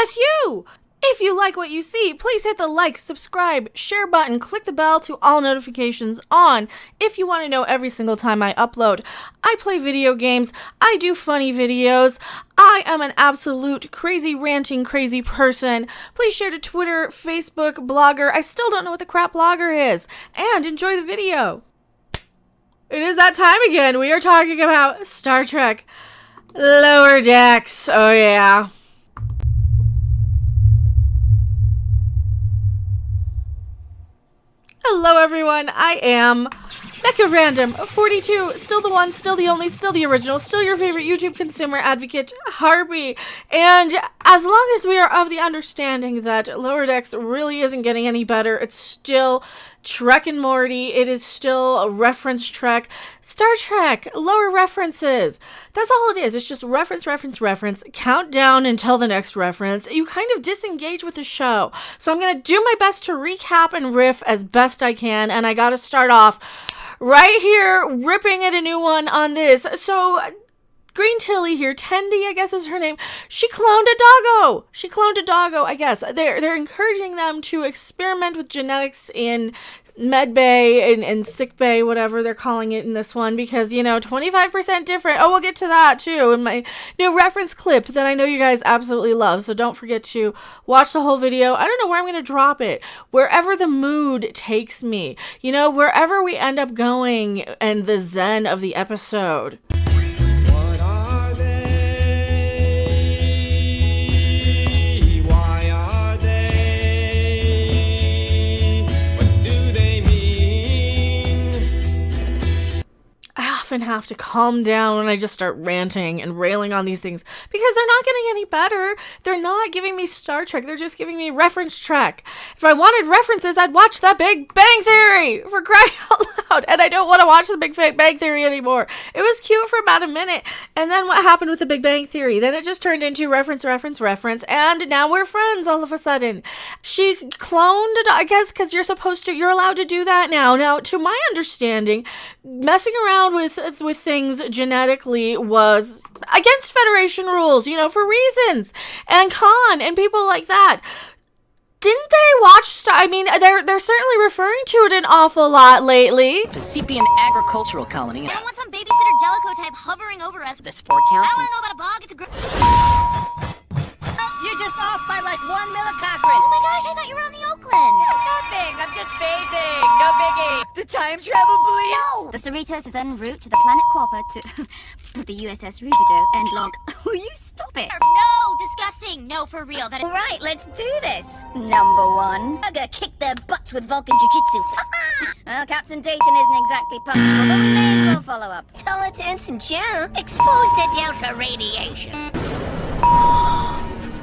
Yes, you! If you like what you see, please hit the like, subscribe, share button, click the bell to all notifications on if you want to know every single time I upload. I play video games, I do funny videos, I am an absolute crazy ranting crazy person. Please share to Twitter, Facebook, Blogger. I still don't know what the crap Blogger is. And enjoy the video. It is that time again. We are talking about Star Trek Lower Decks. Oh yeah. Hello everyone, I am Becca Random 42, still the one, still the only, still the original, still your favorite YouTube consumer advocate, Harvey. And as long as we are of the understanding that Lower Decks really isn't getting any better, it's still Trek and Morty, it is still a reference Trek, Star Trek, lower references. That's all it is. It's just reference, count down until the next reference. You kind of disengage with the show. So I'm going to do my best to recap and riff as best I can, and I got to start off right here, ripping at a new one on this. So Green Tilly here, Tendi, I guess is her name. She cloned a doggo, I guess. They're encouraging them to experiment with genetics in med bay and sick bay, whatever they're calling it in this one, because, 25% different. Oh, we'll get to that too in my new reference clip that I know you guys absolutely love. So don't forget to watch the whole video. I don't know where I'm going to drop it. Wherever the mood takes me, wherever we end up going and the zen of the episode. Often have to calm down when I just start ranting and railing on these things because they're not getting any better. They're not giving me Star Trek. They're just giving me reference Trek. If I wanted references, I'd watch that Big Bang Theory, for crying out loud. And I don't want to watch the Big Bang Theory anymore. It was cute for about a minute. And then what happened with the Big Bang Theory? Then it just turned into reference. And now we're friends all of a sudden. She cloned a dog, I guess, because you're allowed to do that now. Now, to my understanding, messing around with things genetically was against Federation rules, for reasons. And Khan and people like that. Didn't they watch they're certainly referring to it an awful lot lately. Pacifian agricultural colony. I don't want some babysitter Jellicoe type hovering over us. The sport count. I don't want to know about a bog. It's a You're just off by like 1 millicochrane. Oh my gosh, I thought you were on the Oakland. Nothing. I'm just phasing. No biggie. The time travel police. No. The Cerritos is en route to the planet Quappa to the USS Rubido and log. Will you stop it? No, disgusting. No, for real. All right, let's do this. Number 1. I'm gonna kick their butts with Vulcan Jiu-Jitsu. Well, Captain Dayton isn't exactly punctual, but we may as well follow up. Tell it to Ensign Jen. Exposed to Delta radiation.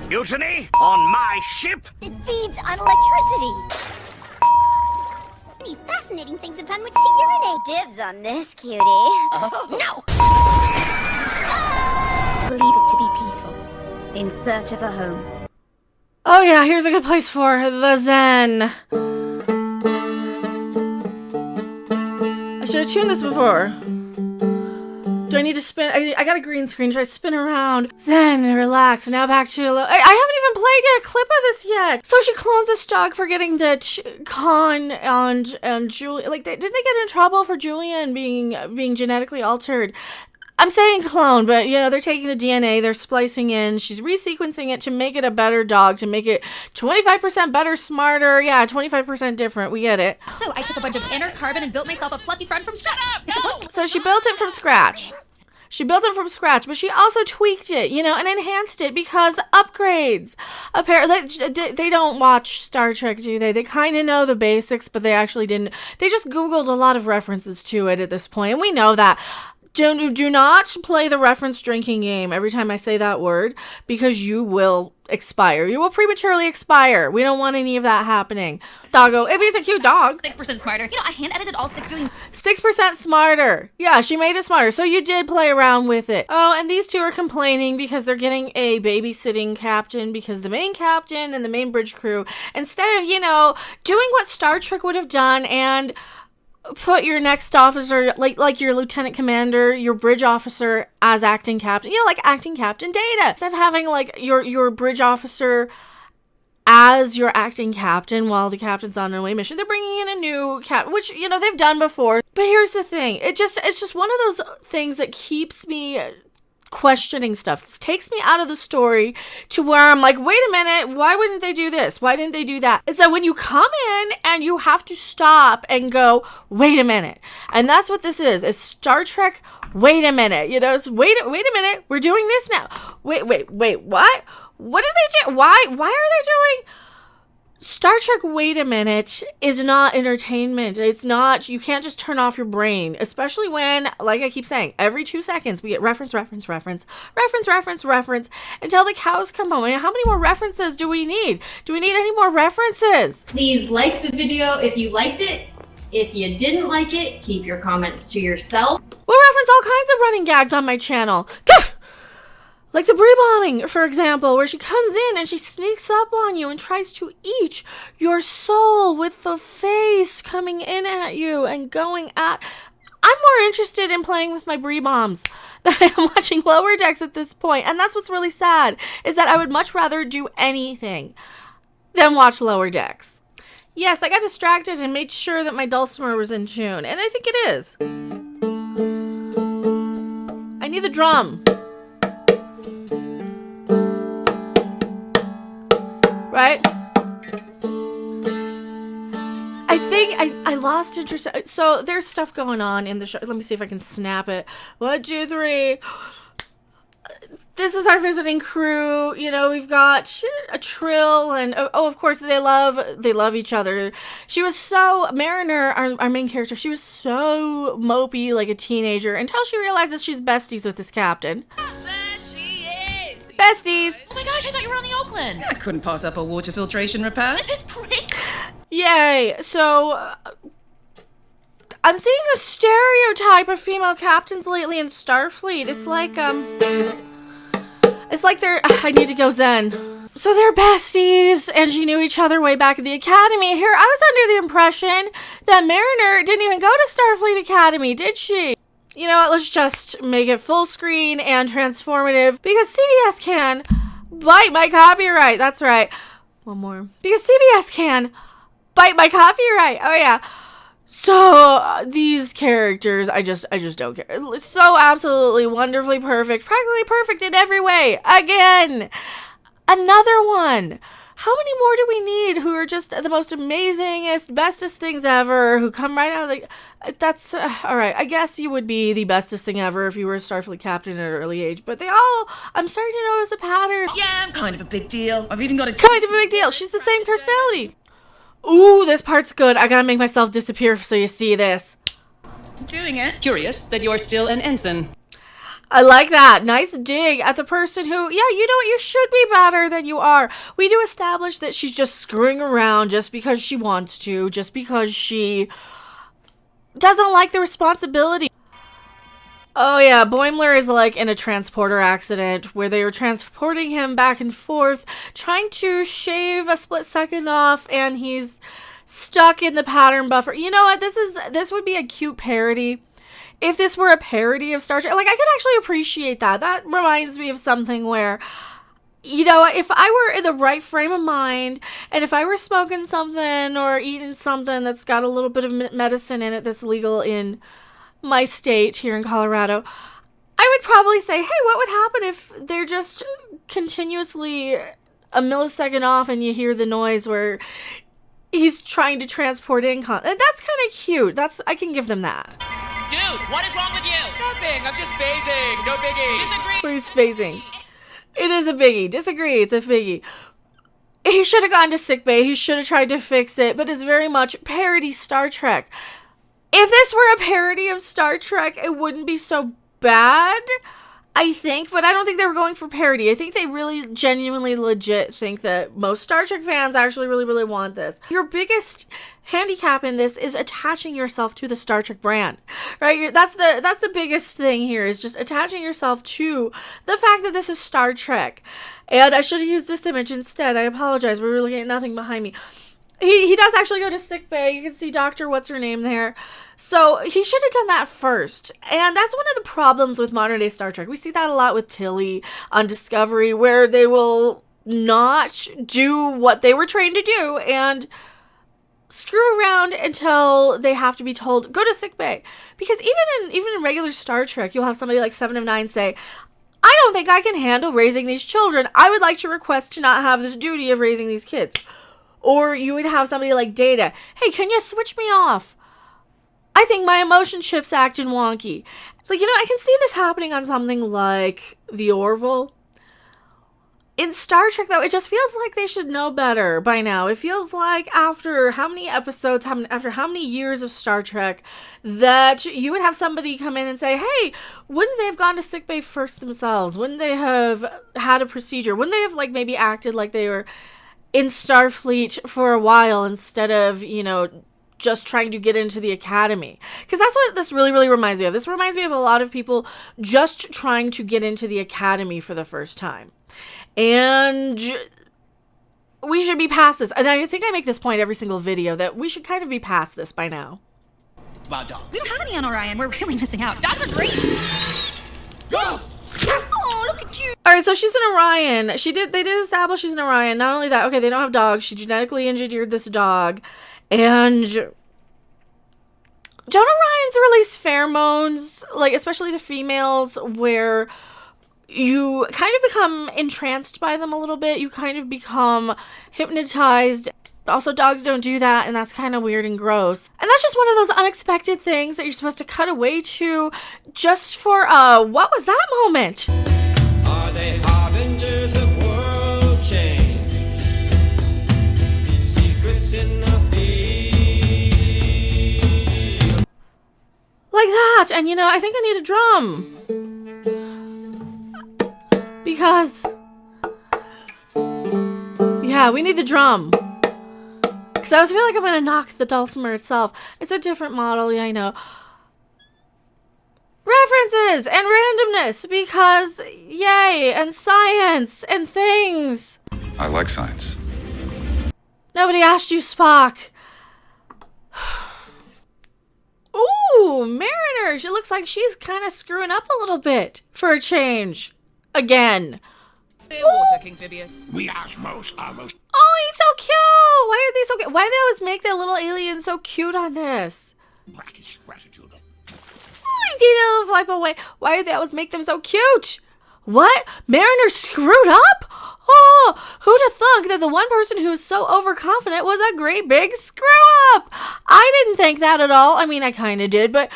Mutiny on my ship? It feeds on electricity. Many fascinating things upon which to urinate. Dibs on this, cutie. Oh. No! Believe it to be peaceful. In search of a home. Oh yeah, here's a good place for the zen. I should have tuned this before. Do I need to spin? I got a green screen. Should I spin around? Zen, relax. Now back to... I haven't even played a clip of this yet. So she clones this dog for getting the Khan and Julia. Didn't they get in trouble for Julian being genetically altered? I'm saying clone, but, they're taking the DNA, they're splicing in, she's resequencing it to make it a better dog, to make it 25% better, smarter, 25% different, we get it. So I took a bunch of inner carbon and built myself a fluffy friend from scratch. So she built it from scratch. But she also tweaked it, and enhanced it because upgrades. Apparently, they don't watch Star Trek, do they? They kind of know the basics, but they actually didn't. They just Googled a lot of references to it at this point, and we know that. Do not play the reference drinking game every time I say that word, because you will expire. You will prematurely expire. We don't want any of that happening. Doggo. It's a cute dog. 6% smarter. I hand edited all 6 billion. 6% smarter. Yeah, she made it smarter. So you did play around with it. Oh, and these two are complaining because they're getting a babysitting captain because the main captain and the main bridge crew, instead of, doing what Star Trek would have done and put your next officer, like your lieutenant commander, your bridge officer as acting captain, you know, like acting captain Data. Instead of having like your bridge officer as your acting captain while the captain's on an away mission, they're bringing in a new captain, which, you know, they've done before. But here's the thing. It's just one of those things that keeps me questioning stuff. It takes me out of the story to where I'm like, wait a minute, why wouldn't they do this? Why didn't they do that? It's that when you come in and you have to stop and go, wait a minute. And that's what this is. It's Star Trek, wait a minute. You know, it's wait a minute, we're doing this now. Wait, what? What did they do? Why are they doing? Star Trek, wait a minute, is not entertainment. It's not, you can't just turn off your brain, especially when, like I keep saying, every 2 seconds we get reference, until the cows come home. And how many more references do we need? Do we need any more references? Please like the video if you liked it. If you didn't like it, keep your comments to yourself. We'll reference all kinds of running gags on my channel. Like the brie bombing, for example, where she comes in and she sneaks up on you and tries to eat your soul with the face coming in at you and going at... I'm more interested in playing with my brie bombs than I am watching Lower Decks at this point. And that's what's really sad, is that I would much rather do anything than watch Lower Decks. Yes, I got distracted and made sure that my dulcimer was in tune, and I think it is. I need the drum. Right? I think I lost interest. So there's stuff going on in the show. Let me see if I can snap it. 1, 2, 3. This is our visiting crew. You know, we've got a Trill, and oh, of course they love each other. She was so Mariner, our main character. She was so mopey, like a teenager, until she realizes she's besties with this captain. Besties! Oh my gosh, I thought you were on the Oakland. I couldn't pass up a water filtration repair. This is great. Yay! So, I'm seeing a stereotype of female captains lately in Starfleet. It's like they're... I need to go zen. So they're besties, and she knew each other way back at the Academy. Here, I was under the impression that Mariner didn't even go to Starfleet Academy, did she? You know what, let's just make it full screen and transformative, because CBS can bite my copyright. That's right. One more. Because CBS can bite my copyright. Oh yeah. So these characters, I just don't care. It's so absolutely wonderfully perfect, practically perfect in every way. Again, another one. How many more do we need who are just the most amazingest, bestest things ever, who come right out of the... That's... all right, I guess you would be the bestest thing ever if you were a Starfleet captain at an early age, but they all... I'm starting to notice a pattern. Yeah, I'm kind of a big deal. I've even got a... Kind of a big deal. She's the same personality. Ooh, this part's good. I gotta make myself disappear so you see this. Doing it. Curious that you're still an ensign. I like that. Nice dig at the person who, yeah, you know what, you should be better than you are. We do establish that she's just screwing around just because she wants to, just because she doesn't like the responsibility. Oh yeah, Boimler is like in a transporter accident where they were transporting him back and forth, trying to shave a split second off, and he's stuck in the pattern buffer. You know what, this would be a cute parody. If this were a parody of Star Trek, like, I could actually appreciate that. That reminds me of something where, you know, if I were in the right frame of mind, and if I were smoking something or eating something that's got a little bit of medicine in it that's legal in my state here in Colorado, I would probably say, hey, what would happen if they're just continuously a millisecond off and you hear the noise where he's trying to transport in That's kind of cute. I can give them that. Dude, what is wrong with you? Nothing. I'm just phasing. No biggie. Disagree. Please, phasing. It is a biggie. Disagree. It's a biggie. He should have gone to sickbay. He should have tried to fix it, but it's very much parody Star Trek. If this were a parody of Star Trek, it wouldn't be so bad, I think, but I don't think they were going for parody. I think they really genuinely legit think that most Star Trek fans actually really want this. Your biggest handicap in this is attaching yourself to the Star Trek brand, right? That's the biggest thing here, is just attaching yourself to the fact that this is Star Trek. And I should have used this image instead. I apologize. We're looking at nothing behind me. He does actually go to sickbay. You can see Dr. What's-Her-Name there. So he should have done that first. And that's one of the problems with modern day Star Trek. We see that a lot with Tilly on Discovery, where they will not do what they were trained to do and screw around until they have to be told, go to sickbay. Because even in regular Star Trek, you'll have somebody like 7 of 9 say, I don't think I can handle raising these children. I would like to request to not have this duty of raising these kids. Or you would have somebody like Data. Hey, can you switch me off? I think my emotion chip's acting wonky. Like, I can see this happening on something like The Orville. In Star Trek, though, it just feels like they should know better by now. It feels like after how many episodes, after how many years of Star Trek, that you would have somebody come in and say, hey, wouldn't they have gone to sickbay first themselves? Wouldn't they have had a procedure? Wouldn't they have, like, maybe acted like they were in Starfleet for a while instead of, just trying to get into the academy? Because that's what this really, really reminds me of. This reminds me of a lot of people just trying to get into the academy for the first time. And we should be past this. And I think I make this point every single video that we should kind of be past this by now. About dogs. We don't have any on Orion. We're really missing out. Dogs are great. Go! Oh, look at you. All right, so she's an Orion. They did establish she's an Orion. Not only that, okay, they don't have dogs. She genetically engineered this dog. And don't Orions release pheromones, like especially the females, where you kind of become entranced by them a little bit. You kind of become hypnotized. Also, dogs don't do that, and that's kind of weird and gross. And that's just one of those unexpected things that you're supposed to cut away to just for, what was that moment? Are they harbingers of world change? These secrets in the field. Like that, and I think I need a drum. Because, yeah, we need the drum. Because I feel like I'm going to knock the dulcimer itself. It's a different model, yeah, I know. References and randomness, because, yay, and science and things. I like science. Nobody asked you, Spock. Ooh, Mariner. She looks like she's kind of screwing up a little bit for a change. Again. Water, King Phoebus. We osmos almost. Oh, he's so cute. Why are they so cute? Why do they always make that little alien so cute on this? Gratitude. I did a wipe away. Why do they always make them so cute? What? Mariner screwed up? Oh, who'd have thunk that the one person who's so overconfident was a great big screw up? I didn't think that at all. I mean, I kind of did, but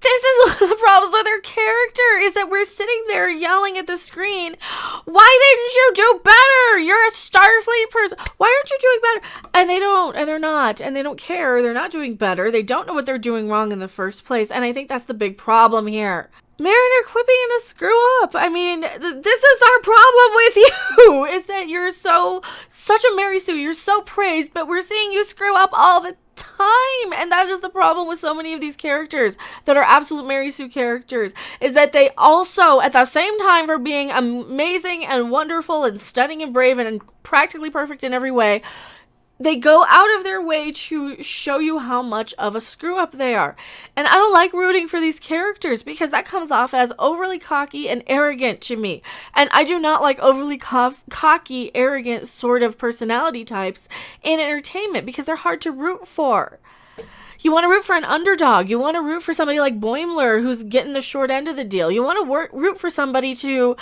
this is one of the problems with her character, is that we're sitting there yelling at the screen, why didn't you do better? You're a Starfleet person. Why aren't you doing better? And they don't, and they're not, and they don't care. They're not doing better. They don't know what they're doing wrong in the first place, and I think that's the big problem here. Mariner, quit being a screw up. I mean, this is our problem with you, is that you're such a Mary Sue. You're so praised, but we're seeing you screw up all the time. And that is the problem with so many of these characters that are absolute Mary Sue characters, is that they also, at the same time for being amazing and wonderful and stunning and brave and practically perfect in every way, they go out of their way to show you how much of a screw-up they are. And I don't like rooting for these characters because that comes off as overly cocky and arrogant to me. And I do not like overly cocky, arrogant sort of personality types in entertainment because they're hard to root for. You want to root for an underdog. You want to root for somebody like Boimler who's getting the short end of the deal. You want to root for somebody to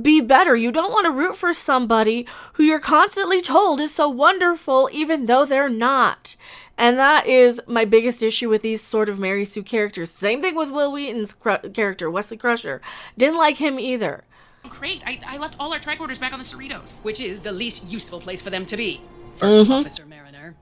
be better. You don't want to root for somebody who you're constantly told is so wonderful even though they're not. And that is my biggest issue with these sort of Mary Sue characters. Same thing with Will Wheaton's character, Wesley Crusher. Didn't like him either. Great, I left all our tricorders back on the Cerritos, which is the least useful place for them to be. First Officer Mariner.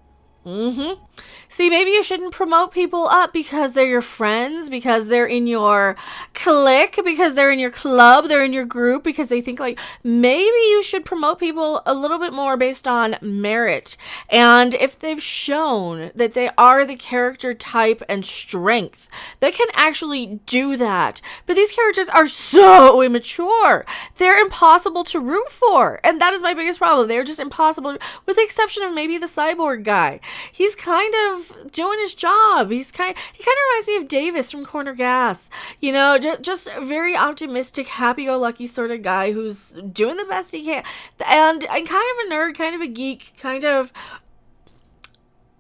See, maybe you shouldn't promote people up because they're your friends, because they're in your clique, because they're in your club, they're in your group, because they think like maybe you should promote people a little bit more based on merit. And if they've shown that they are the character type and strength that can actually do that. But these characters are so immature. They're impossible to root for. And that is my biggest problem. They're just impossible, with the exception of maybe the cyborg guy. He's kind of doing his job. He kind of reminds me of Davis from Corner Gas. You know, just a very optimistic, happy-go-lucky sort of guy who's doing the best he can. And kind of a nerd, kind of a geek, kind of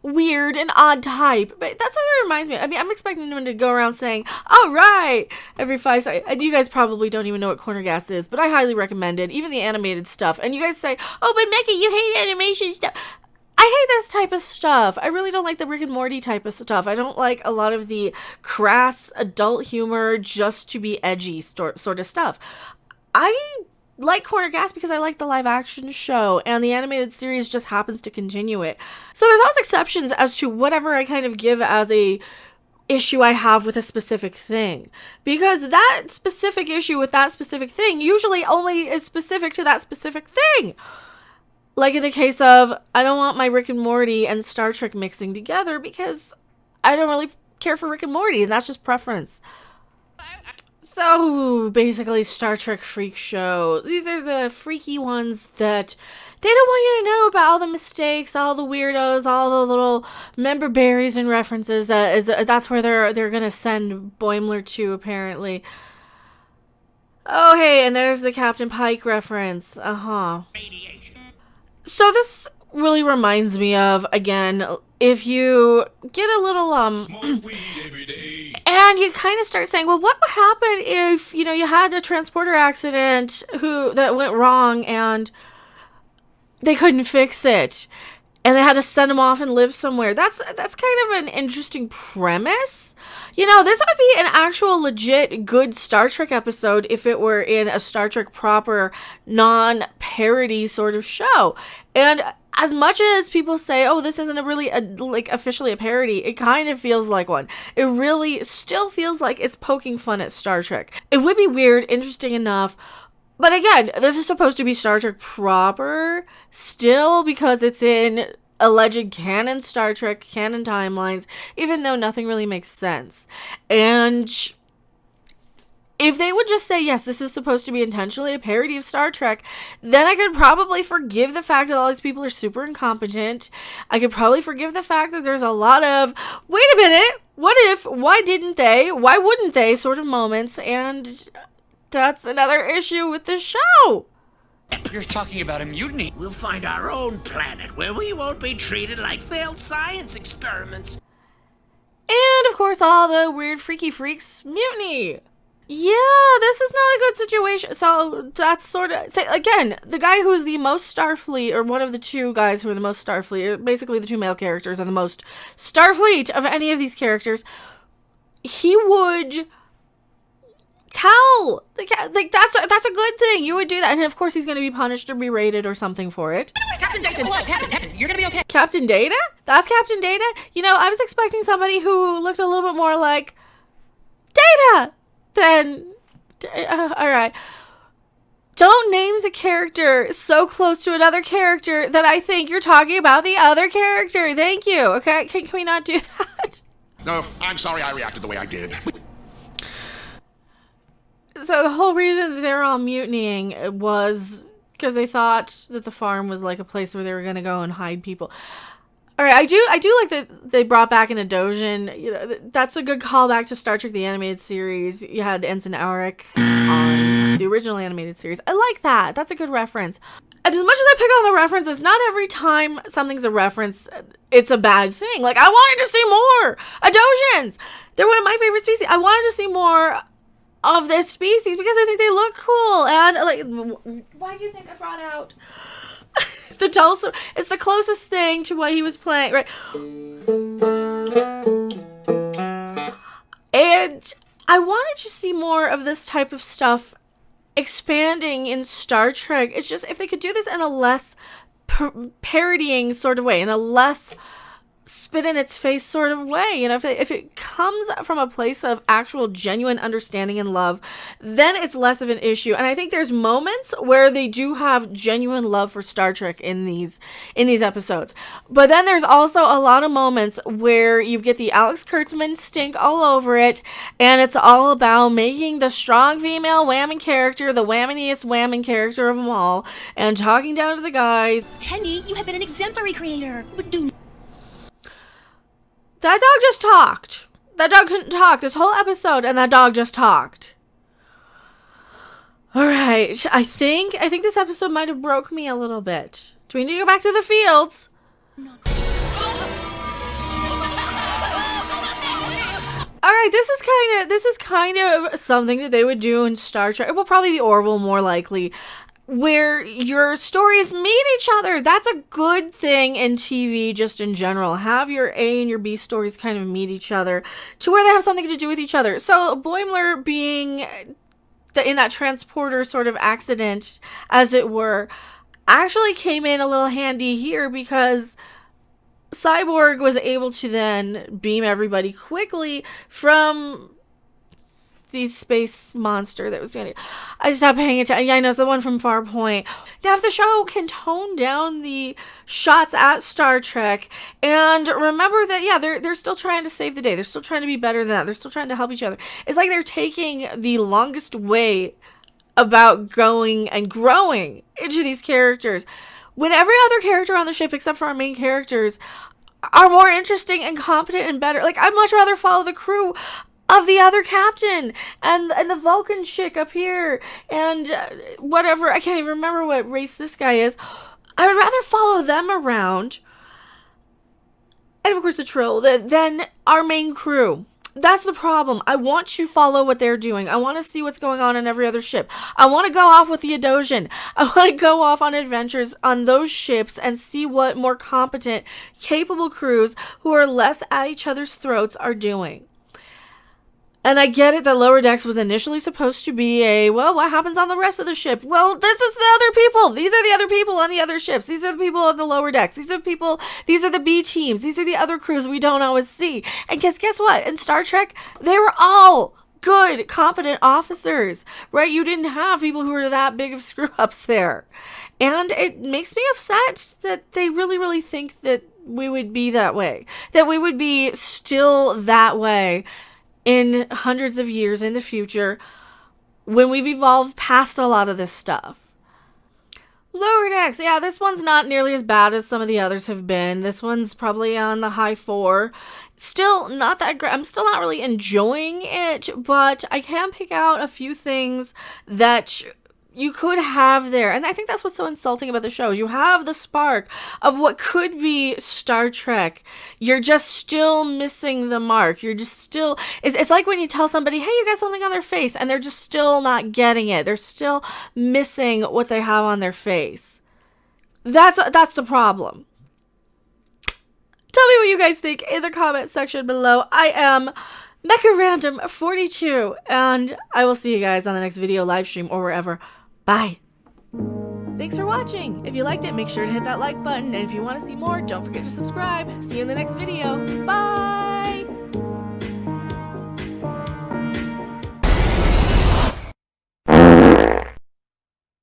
weird and odd type. But that's what it reminds me of. I mean, I'm expecting him to go around saying, all right, every 5 seconds. And you guys probably don't even know what Corner Gas is, but I highly recommend it. Even the animated stuff. And you guys say, oh, but Mecca, you hate animation stuff. I hate this type of stuff. I really don't like the Rick and Morty type of stuff. I don't like a lot of the crass adult humor just to be edgy sort of stuff. I like Corner Gas because I like the live action show, and the animated series just happens to continue it. So there's always exceptions as to whatever I kind of give as a issue I have with a specific thing, because that specific issue with that specific thing usually only is specific to that specific thing. Like in the case of, I don't want my Rick and Morty and Star Trek mixing together because I don't really care for Rick and Morty, and that's just preference. So, basically, Star Trek Freak Show. These are the freaky ones that they don't want you to know about all the mistakes, all the weirdos, all the little member berries and references. That's where they're gonna send Boimler to, apparently. Oh, hey, and there's the Captain Pike reference. So this really reminds me of, again, if you get a little, and you kind of start saying, well, what would happen if, you know, you had a transporter accident that went wrong and they couldn't fix it and they had to send them off and live somewhere? That's kind of an interesting premise. You know, this would be an actual legit good Star Trek episode if it were in a Star Trek proper non-parody sort of show. And as much as people say, oh, this isn't officially a parody, it kind of feels like one. It really still feels like it's poking fun at Star Trek. It would be weird, interesting enough. But again, this is supposed to be Star Trek proper still, because it's in alleged canon Star Trek, canon timelines, even though nothing really makes sense. And if they would just say, yes, this is supposed to be intentionally a parody of Star Trek, then I could probably forgive the fact that all these people are super incompetent. I could probably forgive the fact that there's a lot of, wait a minute, what if, why didn't they, why wouldn't they sort of moments, and that's another issue with this show. You're talking about a mutiny. We'll find our own planet where we won't be treated like failed science experiments. And, of course, all the weird freaky freaks mutiny. Yeah, this is not a good situation. So that's sort of, again, the guy who is the most Starfleet, or one of the two guys who are the most Starfleet, basically the two male characters are the most Starfleet of any of these characters, he would tell that's a good thing. You would do that, and of course he's going to be punished or berated or something for it. Captain Data, hello, Captain, you're gonna be okay. Captain Data? That's Captain Data? You know, I was expecting somebody who looked a little bit more like Data than all right. Don't name the character so close to another character that I think you're talking about the other character. Thank you. Okay, can we not do that? No, I'm sorry I reacted the way I did. So the whole reason that they were all mutinying was because they thought that the farm was like a place where they were going to go and hide people. All right, I do like that they brought back an Adosian. You know, that's a good callback to Star Trek the Animated Series. You had Ensign Auric on the original animated series. I like that. That's a good reference. And as much as I pick on the references, not every time something's a reference, it's a bad thing. Like, I wanted to see more Adosians. They're one of my favorite species. I wanted to see more of this species because I think they look cool. And like, why do you think I brought out the Tulsa? It's the closest thing to what he was playing, right? And I wanted to see more of this type of stuff expanding in Star Trek. It's just, if they could do this in a less parodying sort of way, in a less spit in its face sort of way. You know, if it comes from a place of actual genuine understanding and love, then it's less of an issue. And I think there's moments where they do have genuine love for Star Trek in these episodes. But then there's also a lot of moments where you get the Alex Kurtzman stink all over it, and it's all about making the strong female whamming character the whamminiest whamming character of them all, and talking down to the guys. Tendi, you have been an exemplary creator. But do That dog just talked. That dog couldn't talk this whole episode, and that dog just talked. All right, I think this episode might have broke me a little bit. Do we need to go back to the fields? All right, this is kind of something that they would do in Star Trek. Well, probably the Orville more likely, where your stories meet each other. That's a good thing in TV just in general. Have your A and your B stories kind of meet each other to where they have something to do with each other. So Boimler being in that transporter sort of accident, as it were, actually came in a little handy here because Cyborg was able to then beam everybody quickly from the space monster that was doing it. I stopped paying attention. Yeah, I know, it's the one from Farpoint. Now, if the show can tone down the shots at Star Trek, and remember that, yeah, they're still trying to save the day. They're still trying to be better than that. They're still trying to help each other. It's like they're taking the longest way about going and growing into these characters, when every other character on the ship, except for our main characters, are more interesting and competent and better. Like, I'd much rather follow the crew of the other captain and the Vulcan chick up here and whatever. I can't even remember what race this guy is. I would rather follow them around, and of course the Trill, than our main crew. That's the problem. I want to follow what they're doing. I want to see what's going on in every other ship. I want to go off with the Adosian. I want to go off on adventures on those ships and see what more competent, capable crews who are less at each other's throats are doing. And I get it that Lower Decks was initially supposed to be well, what happens on the rest of the ship? Well, this is the other people. These are the other people on the other ships. These are the people of the Lower Decks. These are the B teams. These are the other crews we don't always see. And guess what? In Star Trek, they were all good, competent officers, right? You didn't have people who were that big of screw-ups there. And it makes me upset that they really, really think that we would be that way. That we would be still that way in hundreds of years in the future when we've evolved past a lot of this stuff. Lower Decks, yeah, this one's not nearly as bad as some of the others have been. This one's probably on the high 4. Still not that great. I'm still not really enjoying it, but I can pick out a few things that you could have there. And I think that's what's so insulting about the show, is you have the spark of what could be Star Trek. You're just still missing the mark. You're just still, it's like when you tell somebody, hey, you got something on their face, and they're just still not getting it. They're still missing what they have on their face. That's the problem. Tell me what you guys think in the comment section below. I am MechaRandom42, and I will see you guys on the next video, live stream, or wherever. Bye. Thanks for watching. If you liked it, make sure to hit that like button. And if you want to see more, don't forget to subscribe. See you in the next video. Bye.